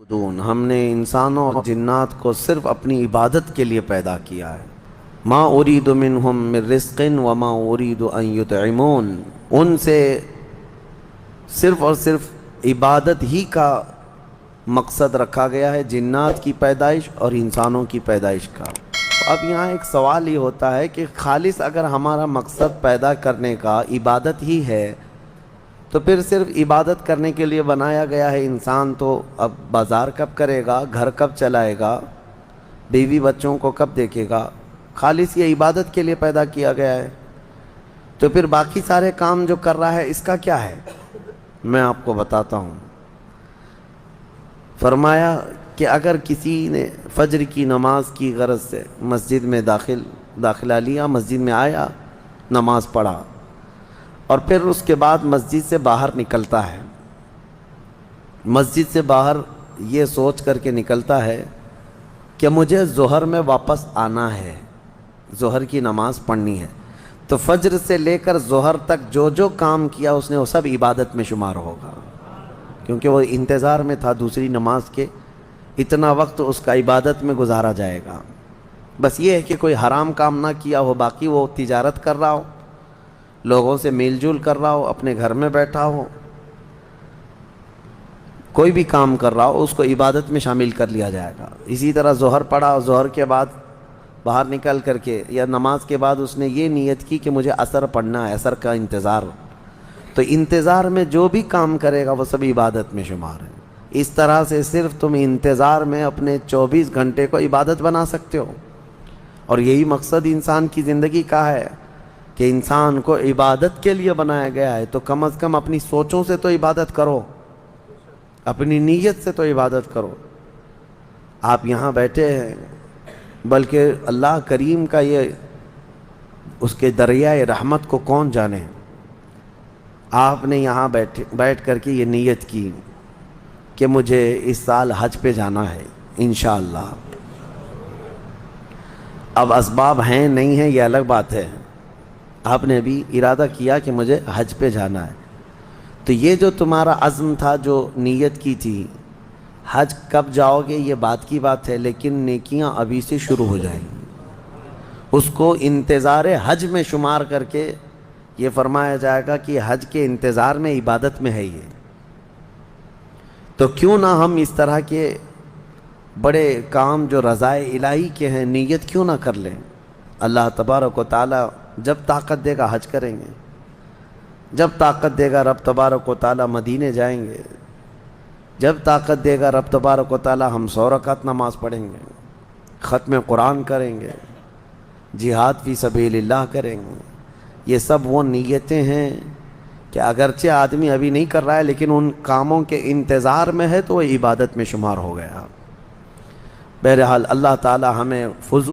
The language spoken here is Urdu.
ہم نے انسانوں اور جنات کو صرف اپنی عبادت کے لیے پیدا کیا ہے۔ ما اريد منهم من رزق وما اريد ان يطعمون، ان سے صرف اور صرف عبادت ہی کا مقصد رکھا گیا ہے، جنات کی پیدائش اور انسانوں کی پیدائش کا۔ اب یہاں ایک سوال یہ ہوتا ہے کہ خالص اگر ہمارا مقصد پیدا کرنے کا عبادت ہی ہے تو پھر صرف عبادت کرنے کے لیے بنایا گیا ہے انسان، تو اب بازار کب کرے گا، گھر کب چلائے گا، بیوی بچوں کو کب دیکھے گا؟ خالص یہ عبادت کے لیے پیدا کیا گیا ہے، تو پھر باقی سارے کام جو کر رہا ہے اس کا کیا ہے؟ میں آپ کو بتاتا ہوں۔ فرمایا کہ اگر کسی نے فجر کی نماز کی غرض سے مسجد میں داخلہ لیا، مسجد میں آیا، نماز پڑھا، اور پھر اس کے بعد مسجد سے باہر نکلتا ہے، مسجد سے باہر یہ سوچ کر کے نکلتا ہے کہ مجھے ظہر میں واپس آنا ہے، ظہر کی نماز پڑھنی ہے، تو فجر سے لے کر ظہر تک جو جو کام کیا اس نے وہ سب عبادت میں شمار ہوگا، کیونکہ وہ انتظار میں تھا دوسری نماز کے، اتنا وقت اس کا عبادت میں گزارا جائے گا۔ بس یہ ہے کہ کوئی حرام کام نہ کیا ہو، باقی وہ تجارت کر رہا ہو، لوگوں سے میل جول کر رہا ہو، اپنے گھر میں بیٹھا ہو، کوئی بھی کام کر رہا ہو، اس کو عبادت میں شامل کر لیا جائے گا۔ اسی طرح ظہر پڑھا، ظہر کے بعد باہر نکل کر کے یا نماز کے بعد اس نے یہ نیت کی کہ مجھے عصر پڑھنا ہے، عصر کا انتظار، تو انتظار میں جو بھی کام کرے گا وہ سب عبادت میں شمار ہے۔ اس طرح سے صرف تم انتظار میں اپنے 24 گھنٹے کو عبادت بنا سکتے ہو، اور یہی مقصد انسان کی زندگی کا ہے کہ انسان کو عبادت کے لیے بنایا گیا ہے، تو کم از کم اپنی سوچوں سے تو عبادت کرو، اپنی نیت سے تو عبادت کرو۔ آپ یہاں بیٹھے ہیں، بلکہ اللہ کریم کا یہ اس کے دریائے رحمت کو کون جانے، آپ نے یہاں بیٹھ کر کے یہ نیت کی کہ مجھے اس سال حج پہ جانا ہے انشاءاللہ۔ اب اسباب ہیں نہیں ہیں یہ الگ بات ہے، آپ نے ابھی ارادہ کیا کہ مجھے حج پہ جانا ہے، تو یہ جو تمہارا عزم تھا، جو نیت کی تھی، حج کب جاؤ گے یہ بات کی بات ہے، لیکن نیکیاں ابھی سے شروع ہو جائیں گی، اس کو انتظار حج میں شمار کر کے یہ فرمایا جائے گا کہ حج کے انتظار میں عبادت میں ہے یہ۔ تو کیوں نہ ہم اس طرح کے بڑے کام جو رضائے الہی کے ہیں نیت کیوں نہ کر لیں؟ اللہ تبارک و تعالی جب طاقت دے گا حج کریں گے، جب طاقت دے گا رب تبارک و تعالی مدینے جائیں گے، جب طاقت دے گا رب تبارک و تعالی ہم 100 رکعت نماز پڑھیں گے، ختم قرآن کریں گے، جہاد فی سبیل اللہ کریں گے۔ یہ سب وہ نیتیں ہیں کہ اگرچہ آدمی ابھی نہیں کر رہا ہے لیکن ان کاموں کے انتظار میں ہے تو وہ عبادت میں شمار ہو گیا۔ بہرحال اللہ تعالی ہمیں فضول